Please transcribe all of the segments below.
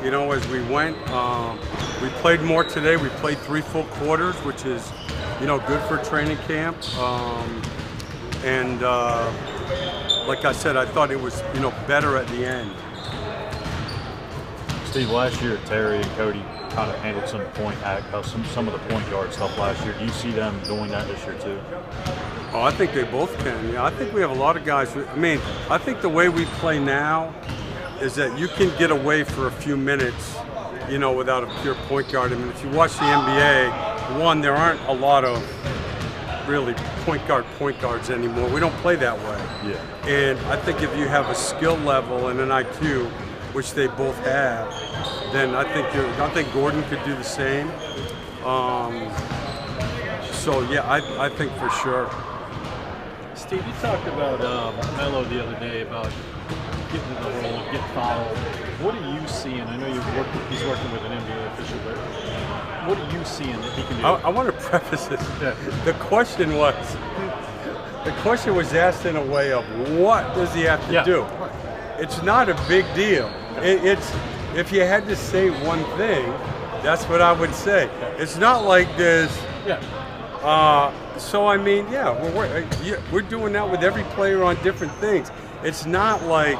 You know, as we went, we played more today. We played 3 full quarters, which is, you know, good for training camp. Like I said, I thought it was, you know, better at the end. Steve, last year Terry and Cody kind of handled some of the point guard stuff last year. Do you see them doing that this year too? Oh, I think they both can. Yeah, I think we have a lot of guys. I mean, I think the way we play now is that you can get away for a few minutes, you know, without a pure point guard. I mean, if you watch the NBA, one, there aren't a lot of really point guards anymore. We don't play that way. Yeah. And I think if you have a skill level and an IQ, which they both have, then I think Gordon could do the same. So yeah, I think for sure. Steve, you talked about Melo the other day about getting in the role, get fouled. What are you seeing? I know he's working with an NBA official, but what are you seeing that he can do? I want to preface this. Yeah. The question was asked in a way of what does he have to do? It's not a big deal. It's if you had to say one thing, that's what I would say. It's not like this. So I mean, we're doing that with every player on different things. It's not like,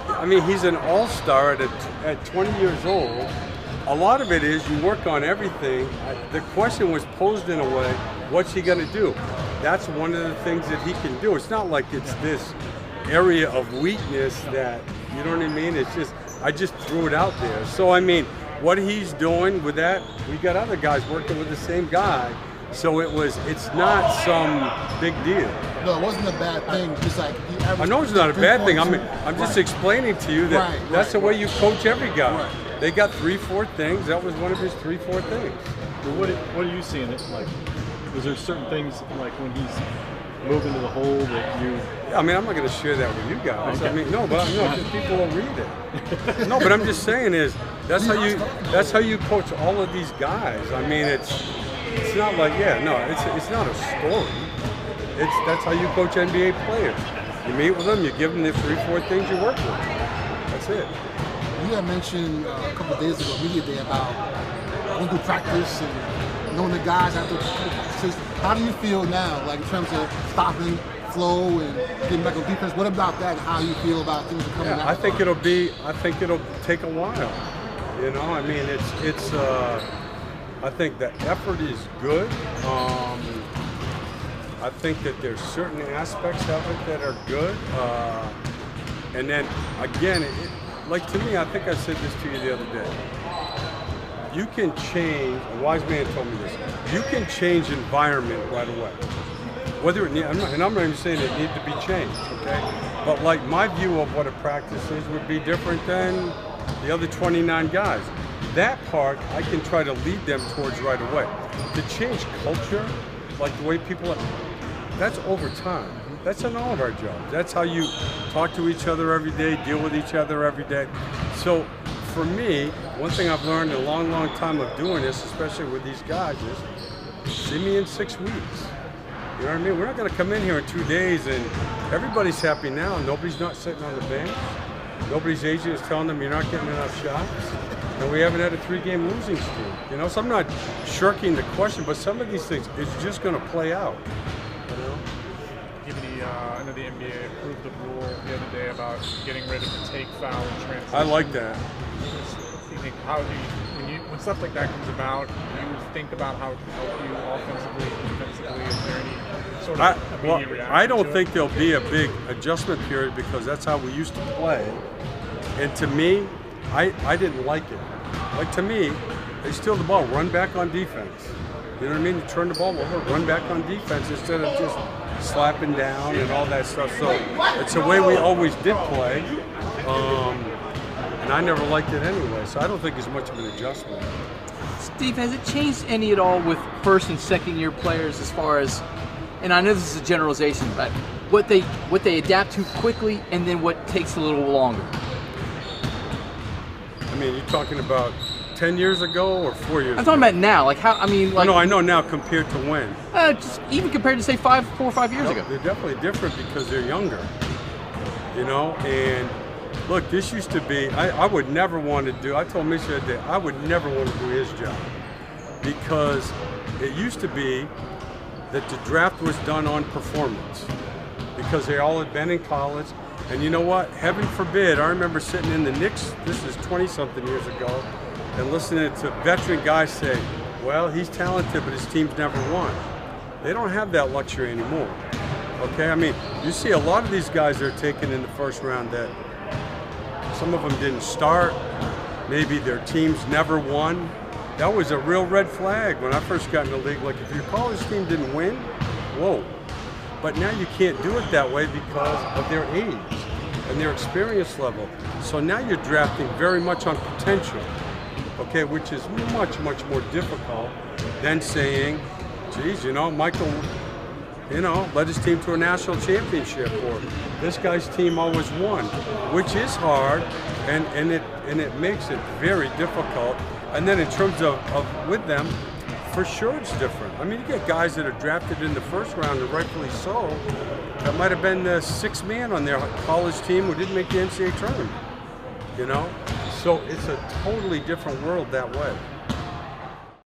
I mean, he's an all-star at 20 years old. A lot of it is you work on everything. The question was posed in a way, what's he going to do? That's one of the things that he can do. It's not like it's this area of weakness that, you know what I mean? It's just, I just threw it out there. So I mean, what he's doing with that, we got other guys working with the same guy. So it's not some big deal. No, it wasn't a bad thing. Just like I know it's not a bad thing. I'm just explaining to you that that's the way you coach every guy. Right. They got 3-4 things. That was one of his 3-4 things. Well, what are you seeing? Like, was there certain things like when he's moving to the hole that you? I mean, I'm not going to share that with you guys. Okay. I mean, no, because people will read it. No, but I'm just saying that's how you coach all of these guys. I mean, it's not like, it's not a story. That's how you coach NBA players. You meet with them, you give them the 3-4 things you work with. That's it. You had mentioned a couple of days ago, media day, about going through practice and knowing the guys after practice. How do you feel now, like in terms of stopping flow and getting back on defense? What about that? How you feel about things coming out? I think it'll take a while. You know, I mean, I think the effort is good. I think that there's certain aspects of it that are good. And then, again, like to me, I think I said this to you the other day. You can change, a wise man told me this, you can change environment right away. Whether and I'm not even saying it needs to be changed, okay? But like my view of what a practice is would be different than the other 29 guys. That part, I can try to lead them towards right away. To change culture, like the way people are, that's over time. That's in all of our jobs. That's how you talk to each other every day, deal with each other every day. So for me, one thing I've learned in a long, long time of doing this, especially with these guys, is see me in 6 weeks. You know what I mean? We're not going to come in here in 2 days and everybody's happy now. Nobody's not sitting on the bench. Nobody's agent is telling them you're not getting enough shots. And we haven't had a 3-game losing streak. You know, so I'm not shirking the question, but some of these things, it's just going to play out. You know? I know the NBA approved the rule the other day about getting rid of the take foul and transition. I like that. You think, how do you, when stuff like that comes about, do you think about how it can help you offensively, defensively? Is there any sort of immediate reaction? I don't think there'll be a big adjustment period because that's how we used to play. And to me, I didn't like it. Like to me, they steal the ball, run back on defense. You know what I mean? You turn the ball over, run back on defense instead of just slapping down and all that stuff. So it's the way we always did play. And I never liked it anyway, so I don't think it's much of an adjustment. Steve, has it changed any at all with first and second year players as far as, and I know this is a generalization, but what they adapt to quickly and then what takes a little longer? I mean, you're talking about 10 years ago or 4 years ago? I'm talking about now, like how, I mean, like... No, I know now compared to when? Just even compared to say 4 or 5 years ago. They're definitely different because they're younger, you know, and Look, this used to be, I would never want to do, I told Mitch the other day, I would never want to do his job. Because it used to be that the draft was done on performance. Because they all had been in college. And you know what? Heaven forbid, I remember sitting in the Knicks, this is 20-something years ago, and listening to veteran guys say, well, he's talented, but his team's never won. They don't have that luxury anymore. Okay, I mean, you see a lot of these guys that are taken in the first round that some of them didn't start, maybe their teams never won. That was a real red flag when I first got in the league. Like, if your college team didn't win, whoa. But now you can't do it that way because of their age and their experience level. So now you're drafting very much on potential, okay, which is much, much more difficult than saying, geez, you know, Michael, you know, led his team to a national championship, or this guy's team always won, which is hard, and it makes it very difficult. And then in terms of with them, for sure it's different. I mean, you get guys that are drafted in the first round, and rightfully so, that might have been the sixth man on their college team who didn't make the NCAA tournament, you know? So it's a totally different world that way.